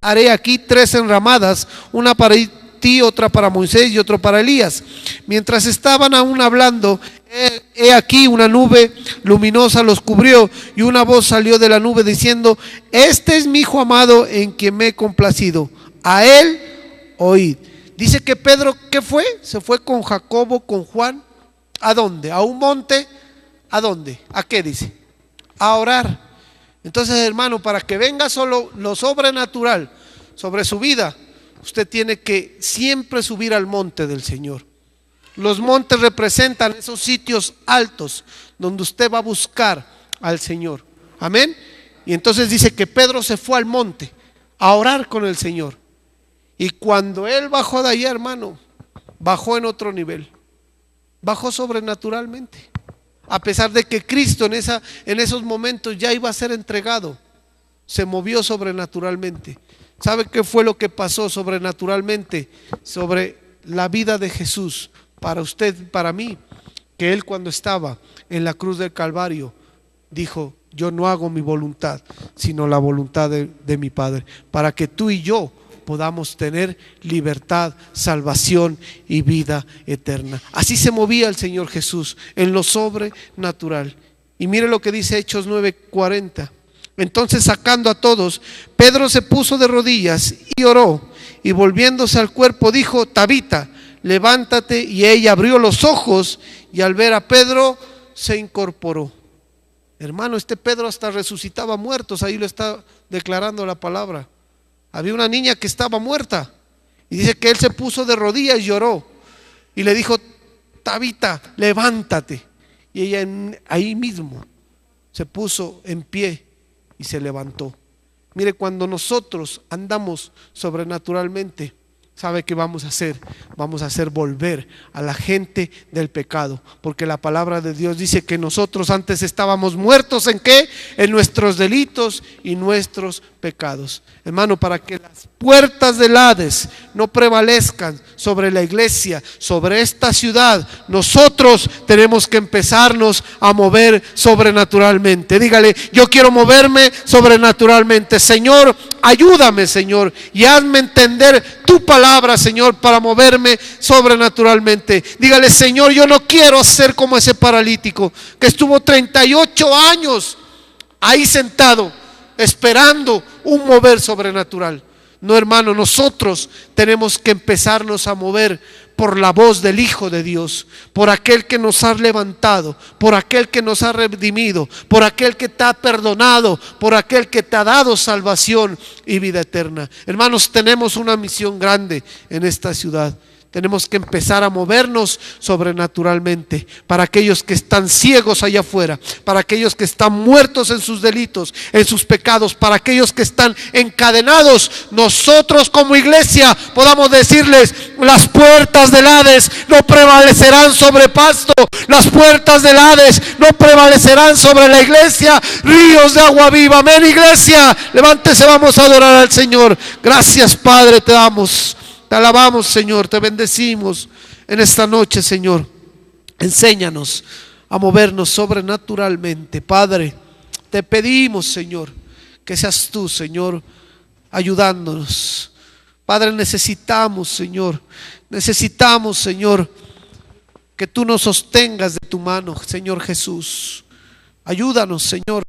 haré aquí 3 enramadas, una para ti, otra para Moisés y otra para Elías. Mientras estaban aún hablando, he aquí una nube luminosa los cubrió, y una voz salió de la nube diciendo: este es mi hijo amado, en quien me he complacido, a él oíd. Dice que Pedro, ¿qué fue? Se fue con Jacobo, con Juan. ¿A dónde? ¿A un monte? ¿A dónde? ¿A qué dice? A orar. Entonces, hermano, para que venga solo lo sobrenatural sobre su vida, usted tiene que siempre subir al monte del Señor. Los montes representan esos sitios altos donde usted va a buscar al Señor. Amén. Y entonces dice que Pedro se fue al monte a orar con el Señor. Y cuando él bajó de allá, hermano, bajó en otro nivel. Bajó sobrenaturalmente. a pesar de que Cristo en esos momentos ya iba a ser entregado, se movió sobrenaturalmente. ¿Sabe qué fue lo que pasó sobrenaturalmente sobre la vida de Jesús para usted, para mí? Que Él, cuando estaba en la cruz del Calvario, dijo: yo no hago mi voluntad, sino la voluntad de mi Padre, para que tú y yo podamos tener libertad, salvación y vida eterna. Así se movía el Señor Jesús, en lo sobrenatural. Y mire lo que dice Hechos 9:40. Entonces, sacando a todos, Pedro se puso de rodillas y oró, y volviéndose al cuerpo dijo: Tabita, levántate. Y ella abrió los ojos, y al ver a Pedro se incorporó. Hermano, este Pedro hasta resucitaba muertos, ahí lo está declarando la palabra. Había una niña que estaba muerta, y dice que él se puso de rodillas y lloró, y le dijo: Tabita, levántate. Y ella ahí mismo se puso en pie y se levantó. Mire, cuando nosotros andamos sobrenaturalmente, ¿sabe qué vamos a hacer? Vamos a hacer volver a la gente del pecado, porque la palabra de Dios dice que nosotros antes estábamos muertos ¿en qué? En nuestros delitos y nuestros pecados. Hermano, para que las puertas del Hades no prevalezcan sobre la iglesia, sobre esta ciudad, nosotros tenemos que empezarnos a mover sobrenaturalmente. Dígale: yo quiero moverme sobrenaturalmente. Señor, ayúdame, Señor, y hazme entender tu palabra, Señor, para moverme sobrenaturalmente. Dígale: Señor, yo no quiero ser como ese paralítico que estuvo 38 años ahí sentado, esperando un mover sobrenatural. No, hermano, nosotros tenemos que empezarnos a mover por la voz del Hijo de Dios, por aquel que nos ha levantado, por aquel que nos ha redimido, por aquel que te ha perdonado, por aquel que te ha dado salvación y vida eterna. Hermanos, tenemos una misión grande en esta ciudad. Tenemos que empezar a movernos sobrenaturalmente para aquellos que están ciegos allá afuera, para aquellos que están muertos en sus delitos, en sus pecados, para aquellos que están encadenados. Nosotros como iglesia podamos decirles: las puertas del Hades no prevalecerán sobre Pasto, las puertas del Hades no prevalecerán sobre la iglesia. Ríos de agua viva. Amén, iglesia. Levántese, vamos a adorar al Señor. Gracias, Padre, te damos. Te alabamos, Señor, te bendecimos en esta noche, Señor. Enséñanos a movernos sobrenaturalmente. Padre, te pedimos, Señor, que seas tú, Señor, ayudándonos. Padre, necesitamos, Señor, que tú nos sostengas de tu mano, Señor Jesús. Ayúdanos, Señor,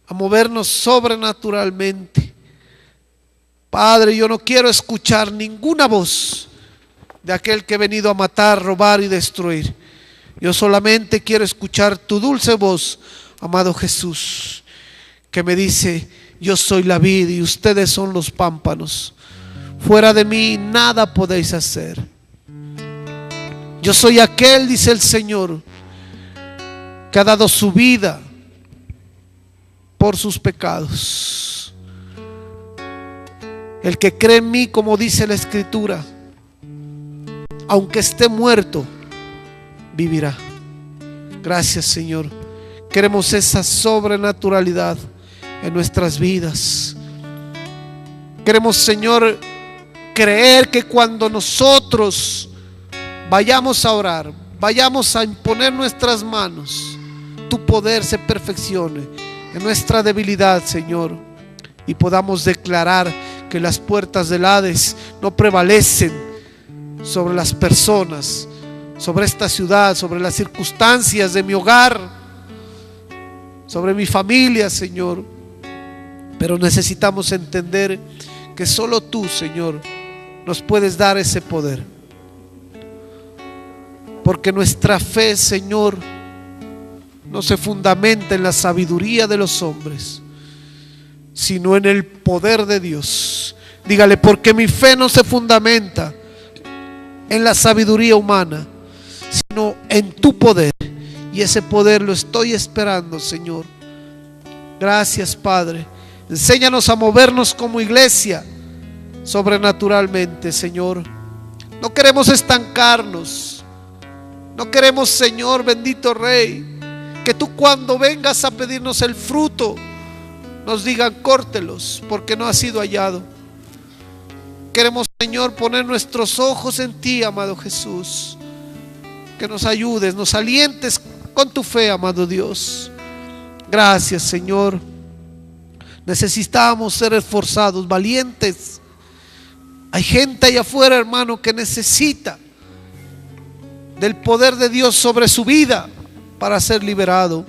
a movernos sobrenaturalmente. Padre, yo no quiero escuchar ninguna voz de aquel que ha venido a matar, robar y destruir. Yo solamente quiero escuchar tu dulce voz, amado Jesús, que me dice: yo soy la vid y ustedes son los pámpanos. Fuera de mí nada podéis hacer. Yo soy aquel, dice el Señor, que ha dado su vida por sus pecados. El que cree en mí, como dice la Escritura, aunque esté muerto, vivirá. Gracias, Señor. Queremos esa sobrenaturalidad en nuestras vidas. Queremos, Señor, creer que cuando nosotros vayamos a orar, vayamos a imponer nuestras manos, tu poder se perfeccione en nuestra debilidad, Señor, y podamos declarar que las puertas del Hades no prevalecen sobre las personas, sobre esta ciudad, sobre las circunstancias de mi hogar, sobre mi familia, Señor. Pero necesitamos entender que solo tú, Señor, nos puedes dar ese poder, porque nuestra fe, Señor, no se fundamenta en la sabiduría de los hombres, sino en el poder de Dios. Dígale: porque mi fe no se fundamenta en la sabiduría humana, sino en tu poder. Y ese poder lo estoy esperando, Señor. Gracias, Padre. Enséñanos a movernos como iglesia sobrenaturalmente, Señor. No queremos estancarnos, No queremos, Señor, bendito Rey, que tú cuando vengas a pedirnos el fruto nos digan córtelos porque no ha sido hallado. Queremos, Señor, poner nuestros ojos en ti, amado Jesús. Que nos ayudes, nos alientes con tu fe, amado Dios. Gracias, Señor. Necesitamos ser esforzados, valientes. Hay gente allá afuera, hermano, que necesita del poder de Dios sobre su vida para ser liberado.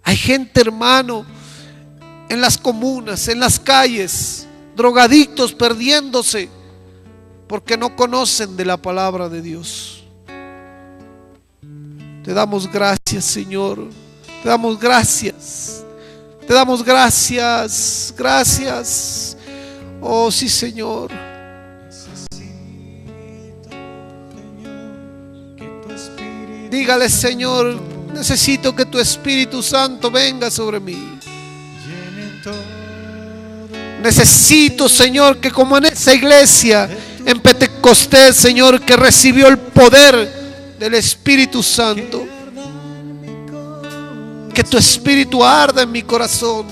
Hay gente, hermano, en las comunas, en las calles, drogadictos perdiéndose porque no conocen de la palabra de Dios. Te damos gracias, Señor. Te damos gracias. Te damos gracias. Gracias. Oh, sí, Señor. Dígale, Señor, necesito que tu Espíritu Santo venga sobre mí. Necesito, Señor, que como en esa iglesia en Pentecostés, Señor, que recibió el poder del Espíritu Santo, que tu Espíritu arda en mi corazón,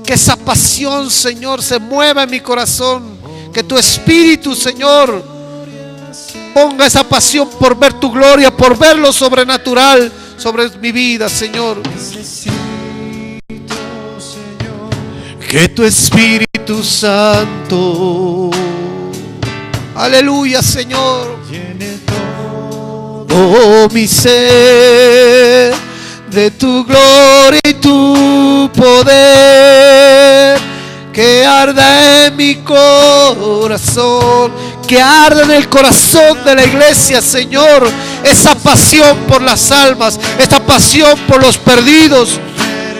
que esa pasión, Señor, se mueva en mi corazón, que tu Espíritu, Señor, ponga esa pasión por ver tu gloria, por ver lo sobrenatural sobre mi vida, Señor. Que tu Espíritu Santo, aleluya, Señor, llene todo mi ser de tu gloria y tu poder. Que arda en mi corazón, que arda en el corazón de la iglesia, Señor, esa pasión por las almas, esa pasión por los perdidos.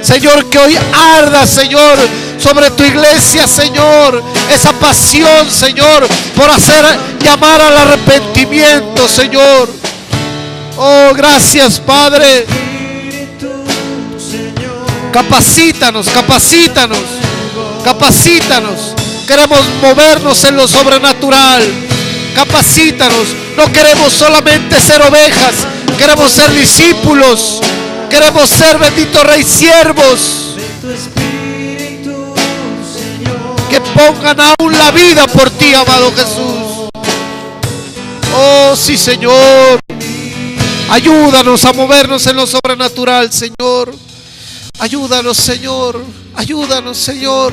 Señor, que hoy arda, Señor, sobre tu iglesia, Señor, esa pasión, Señor, por hacer llamar al arrepentimiento, Señor. Oh, gracias, Padre. Capacítanos, capacítanos, capacítanos. Queremos movernos en lo sobrenatural. Capacítanos. No queremos solamente ser ovejas, queremos ser discípulos. Queremos ser, bendito Rey, siervos que pongan aún la vida por ti, amado Jesús. Oh, sí, Señor. Ayúdanos a movernos en lo sobrenatural, Señor. Ayúdanos, Señor. Ayúdanos, Señor.